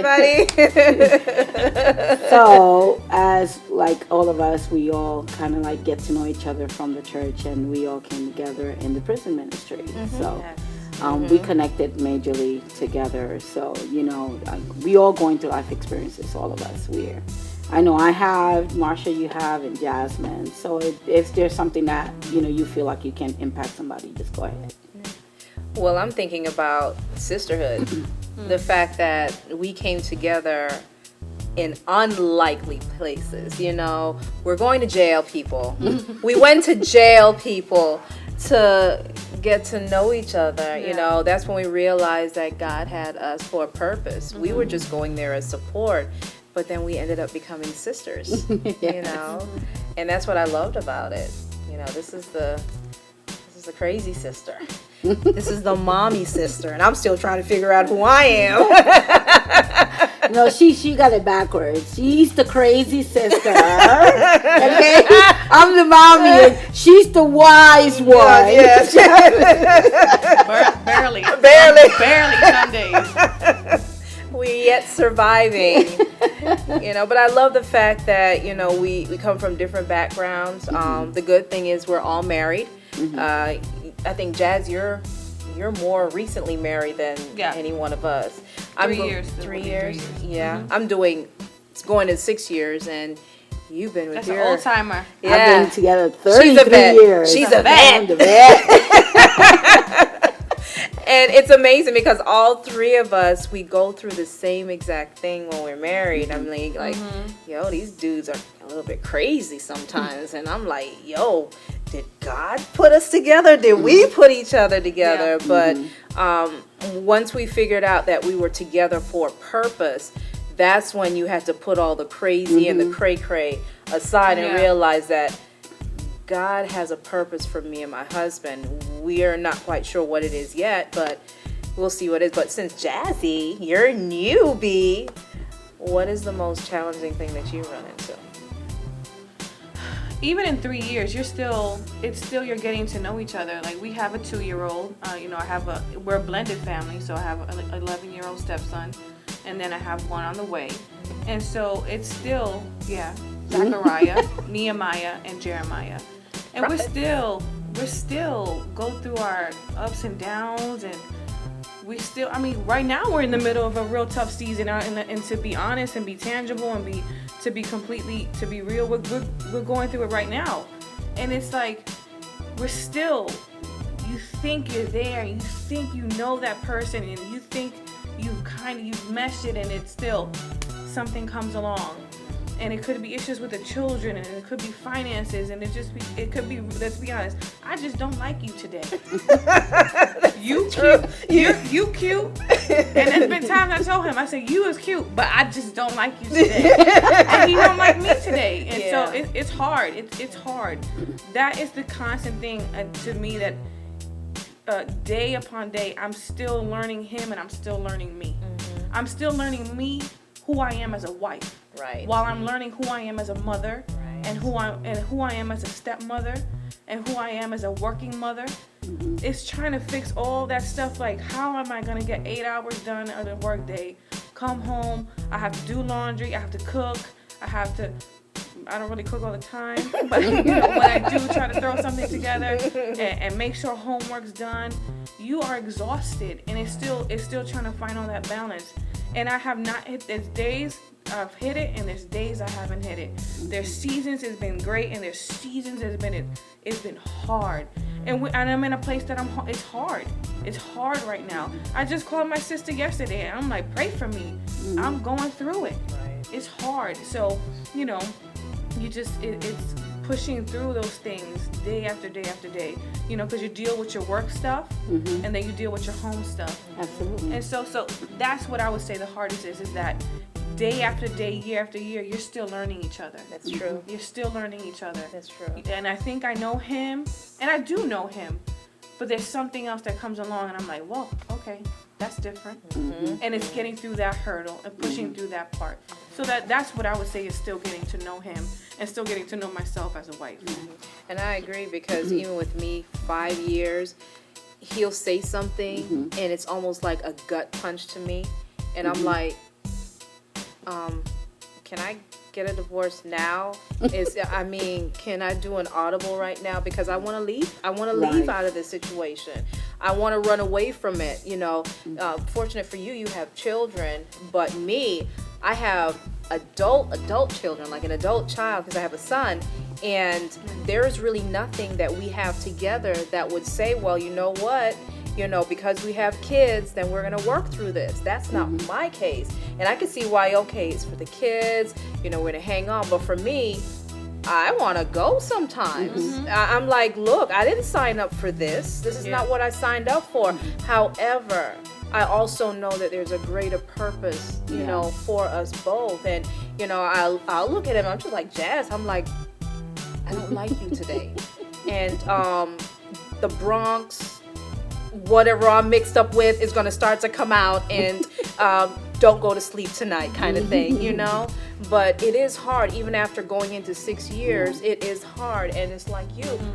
everybody. So, as like all of us, we all kind of like get to know each other from the church, and we all came together in the prison ministry. So, we connected majorly together. So, we all going through life experiences, all of us. I know I have, Marsha, you have, and Jasmine. So, if there's something that, you feel like you can impact somebody, just go ahead. Well, I'm thinking about sisterhood. The fact that we came together in unlikely places. We're going to jail, people. We went to jail, people, to get to know each other. That's when we realized that God had us for a purpose. We were just going there as support, but then we ended up becoming sisters. And that's what I loved about it. This is the crazy sister. This is the mommy sister, and I'm still trying to figure out who I am. No, she got it backwards. She's the crazy sister. Okay? I'm the mommy, and she's the wise one. Yes. Barely some days. We yet surviving. But I love the fact that, we come from different backgrounds. The good thing is we're all married. I think, Jazz, you're more recently married than any one of us. 3 years. 3 years. Yeah. I'm it's going to 6 years, and you've been with That's an old timer. Yeah. I've been together 33 years. She's a vet. And it's amazing because all three of us, we go through the same exact thing when we're married. I'm like, yo, these dudes are a little bit crazy sometimes. And I'm like, yo, did God put us together? Did we put each other together? Yeah. But once we figured out that we were together for a purpose, that's when you had to put all the crazy and the cray-cray aside and realize that God has a purpose for me and my husband. We are not quite sure what it is yet, but we'll see what it is. But since Jazzy, you're a newbie, what is the most challenging thing that you run into? Even in 3 years, you're getting to know each other. Like, we have a 2-year-old. We're a blended family, so I have an 11-year-old stepson, and then I have one on the way. And so it's still, Zachariah, Nehemiah, and Jeremiah. And we're still go through our ups and downs, and right now we're in the middle of a real tough season, and to be honest and be tangible and to be real, we're going through it right now. And it's like, you think you're there, you think you know that person, and you think you've meshed it, and it's still something comes along. And it could be issues with the children, and it could be finances, and it could be, let's be honest, I just don't like you today. You cute. You cute. And there's been times I told him, I said, you is cute, but I just don't like you today. And he don't like me today. And so it's hard. It's hard. That is the constant thing to me, that day upon day, I'm still learning him, and I'm still learning me. I'm still learning me, who I am as a wife. Right. While I'm learning who I am as a mother, and who I am as a stepmother, and who I am as a working mother. It's trying to fix all that stuff. Like, how am I gonna get 8 hours done of the work day? Come home, I have to do laundry, I have to cook, I don't really cook all the time, but when I do try to throw something together and make sure homework's done, you are exhausted, and it's still trying to find all that balance. And I have not hit. There's days I've hit it, and there's days I haven't hit it. There's seasons it's been great, and there's seasons it's been hard. And I'm in a place that it's hard. It's hard right now. I just called my sister yesterday, and I'm like, pray for me. I'm going through it. It's hard. So, it's pushing through those things day after day after day, because you deal with your work stuff, and then you deal with your home stuff. Absolutely. And so that's what I would say the hardest is that day after day, year after year, you're still learning each other. That's true. You're still learning each other. That's true. And I think I know him, and I do know him, but there's something else that comes along, and I'm like, whoa, okay, that's different. And it's getting through that hurdle and pushing through that part. So that's what I would say is still getting to know him and still getting to know myself as a wife. And I agree, because even with me, 5 years, he'll say something and it's almost like a gut punch to me. And I'm like, can I get a divorce now? Can I do an audible right now? Because I want to leave. I want to leave out of this situation. I want to run away from it. Fortunate for you, you have children, but me, I have adult children, like an adult child, because I have a son, and there is really nothing that we have together that would say, well, you know what, because we have kids, then we're going to work through this. That's not my case. And I can see why, okay, it's for the kids, we're going to hang on. But for me, I want to go sometimes. I'm like, look, I didn't sign up for this. This is not what I signed up for. However, I also know that there's a greater purpose, for us both. And, I'll look at him. I'm just like, Jazz, I'm like, I don't like you today. And the Bronx, whatever I'm mixed up with, is going to start to come out, and don't go to sleep tonight kind of thing, But it is hard. Even after going into 6 years, it is hard. And it's like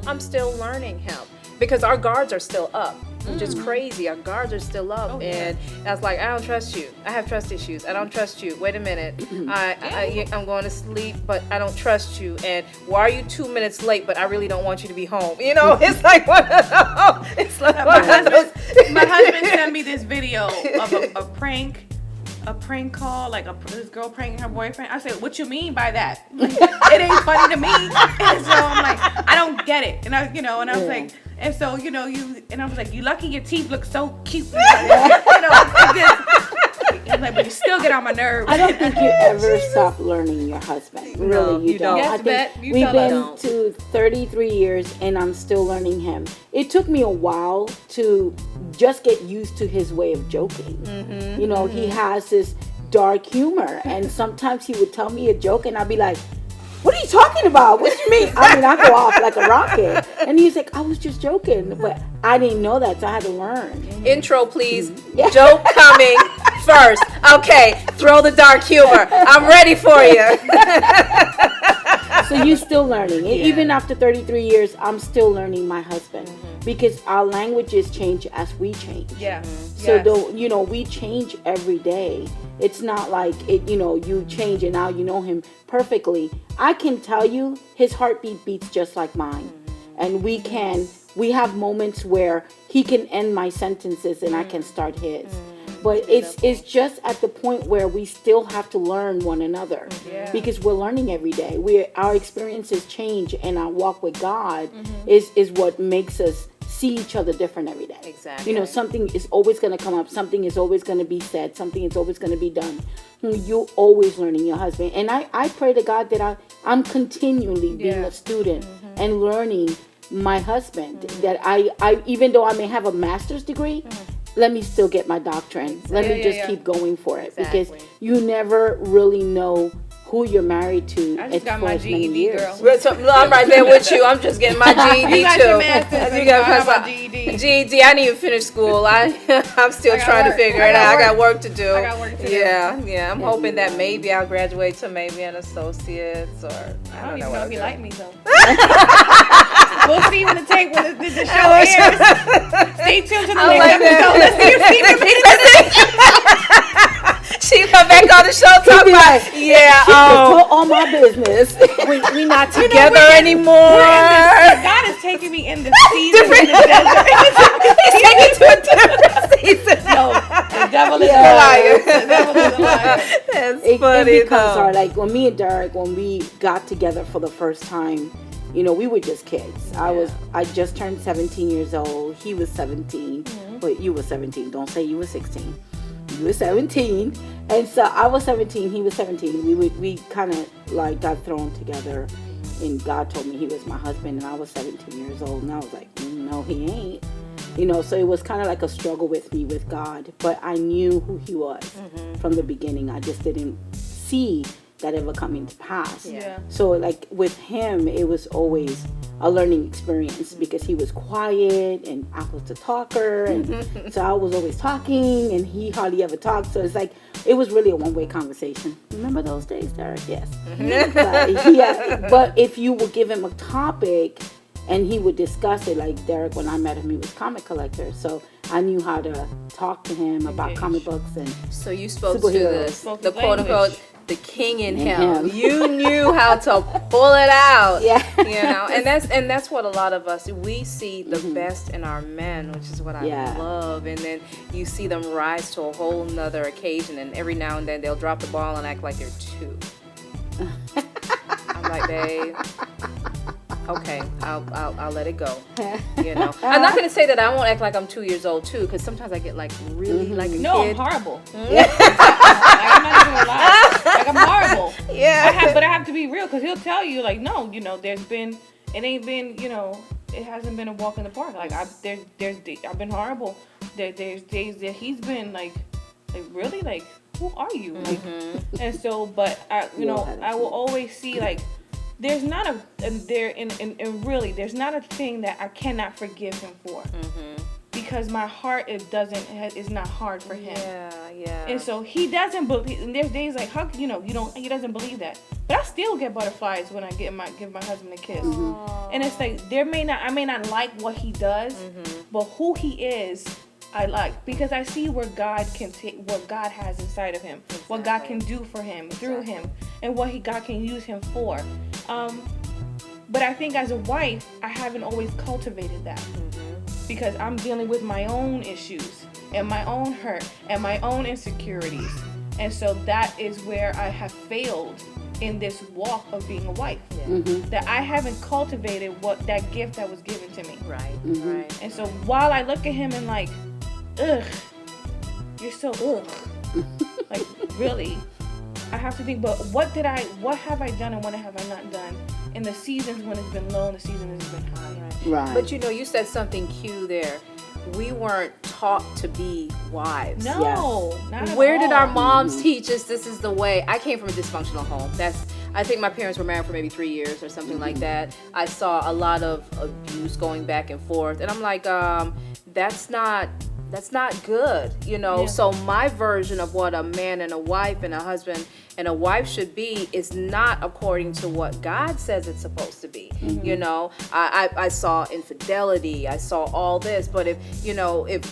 I'm still learning him, because our guards are still up, which is crazy. Our guards are still up. And I was like, I don't trust you. I have trust issues. I don't trust you. Wait a minute. I'm going to sleep, but I don't trust you. And why are you 2 minutes late, but I really don't want you to be home? It's like, it's like my husband sent me this video of a prank call, like this girl pranking her boyfriend. I said, what you mean by that? It ain't funny to me. And so I'm like, I don't get it. And I was like, and so, I was like, you lucky your teeth look so cute. I'm like, but you still get on my nerves. I don't think you ever stop learning your husband. Really, you don't. Yes, I think we've been to 33 years, and I'm still learning him. It took me a while to just get used to his way of joking. He has this dark humor, and sometimes he would tell me a joke, and I'd be like, what are you talking about? What do you mean? I go off like a rocket. And he's like, I was just joking. But I didn't know that, so I had to learn. Intro, please. Joke coming first. Okay, throw the dark humor. I'm ready for you. So you're still learning. Even after 33 years, I'm still learning my husband. Because our languages change as we change. So we change every day. It's not like you change and now you know him perfectly. I can tell you his heartbeat beats just like mine. And we have moments where he can end my sentences and I can start his. But it's just at the point where we still have to learn one another, because we're learning every day. Our experiences change, and our walk with God is what makes us see each other different every day. Exactly. Something is always going to come up. Something is always going to be said. Something is always going to be done. You're always learning your husband. And I pray to God that I'm continually being a student and learning my husband. That I even though I may have a master's degree, let me still get my doctorate. Let me just keep going for it. Because you never really know who you're married to. I just got my GED, girl. I'm right there with you. I'm just getting my GED you got too. Your master's, you got my GED. GED. I didn't even finish school. I'm still trying to figure it out. I got work to do. I got work to do. Yeah. I'm hoping that maybe I'll graduate to maybe an associate's, or I don't even know if you like me though. We'll see when the show airs. Stay tuned to the next episode. Let's see if Stephen made it. She come back on the show talking about, all my business. we not together anymore. God is taking me in the season in the desert. He's taking to a different season. No, the devil is a liar. The devil is a liar. That's funny. It becomes hard. Like when me and Derek, when we got together for the first time, we were just kids. I just turned 17 years old. He was 17. But you were 17. Don't say you were 16. You were 17. And so I was 17. He was 17. We kind of like got thrown together. And God told me he was my husband. And I was 17 years old. And I was like, no, he ain't. So it was kind of like a struggle with me with God. But I knew who he was from the beginning. I just didn't see that ever coming to pass. So like with him, it was always a learning experience because he was quiet and I was the talker, and so I was always talking and he hardly ever talked. So it's like it was really a one-way conversation. Remember those days, Derek? Yes. But if you would give him a topic and he would discuss it, like Derek, when I met him, he was comic collector, so I knew how to talk to him about comic books and so you spoke to the quote unquote the king in him. You knew how to pull it out. Yeah. You know, and that's what a lot of us, we see the best in our men, which is what I love. And then you see them rise to a whole nother occasion, and every now and then they'll drop the ball and act like they're 2. I'm like, babe, okay, I'll let it go. You know, I'm not gonna say that I won't act like I'm 2 years old too, because sometimes I get like really like a No, kid. I'm horrible. Like, I'm not even gonna lie. Like, I'm horrible. Yeah. But I have to be real, because he'll tell you, like, no, you know, it hasn't been a walk in the park. Like, I've been horrible. There's days that he's been like really, like, who are you? Like, and so, but I will always see, like, there's not there's not a thing that I cannot forgive him for. Because my heart is not hard for him. Yeah. And so he doesn't believe. And there's days like, how he doesn't believe that. But I still get butterflies when I give my husband a kiss. And it's like I may not like what he does, but who he is, I like, because I see where God can take, what God has inside of him, what God can do for him, through him, and what God can use him for. But I think as a wife, I haven't always cultivated that. Because I'm dealing with my own issues and my own hurt and my own insecurities. And so that is where I have failed in this walk of being a wife. That I haven't cultivated that gift that was given to me. Right. And so while I look at him and like, ugh, you're so ugh. Like, really? I have to think, but what have I done and what have I not done in the seasons when it's been low and the seasons it's been high? Right. But you know, you said something cute there. We weren't taught to be wives. No, not at Where all. did our moms teach us this is the way? I came from a dysfunctional home. I think my parents were married for maybe 3 years or something like that. I saw a lot of abuse going back and forth, and I'm like, that's not good, you know. Yeah. So my version of what a man and a wife and a husband and a wife should be is not according to what God says it's supposed to be. You know, I saw infidelity, I saw all this, but if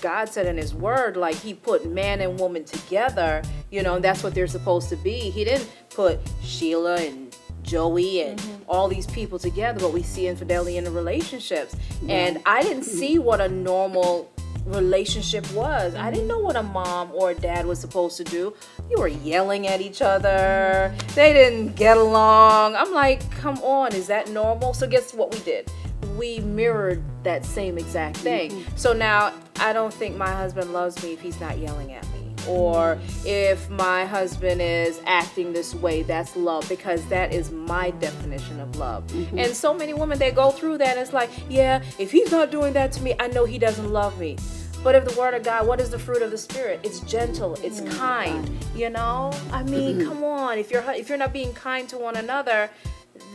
God said in his word, like, he put man and woman together, you know, and that's what they're supposed to be. He didn't put Sheila and Joey and all these people together, but we see infidelity in the relationships. And I didn't see what a normal relationship was. I didn't know what a mom or a dad was supposed to do. You were yelling at each other. They didn't get along. I'm like, come on, is that normal? So guess what we did? We mirrored that same exact thing. So now I don't think my husband loves me if he's not yelling at me. Or if my husband is acting this way, that's love, because that is my definition of love. And so many women, they go through that, and it's like, yeah, if he's not doing that to me, I know he doesn't love me. But if the word of God, what is the fruit of the Spirit? It's gentle, it's kind, you know? I mean, come on, if you're not being kind to one another,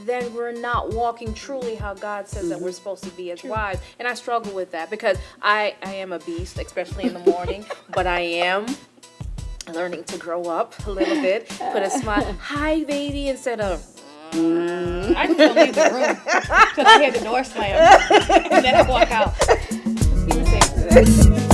then we're not walking truly how God says that we're supposed to be as wives. And I struggle with that because I am a beast, especially in the morning, but I am learning to grow up a little bit, put a smile, hi baby, instead of I just don't leave the room till I hear the door slam and then I walk out. You were saying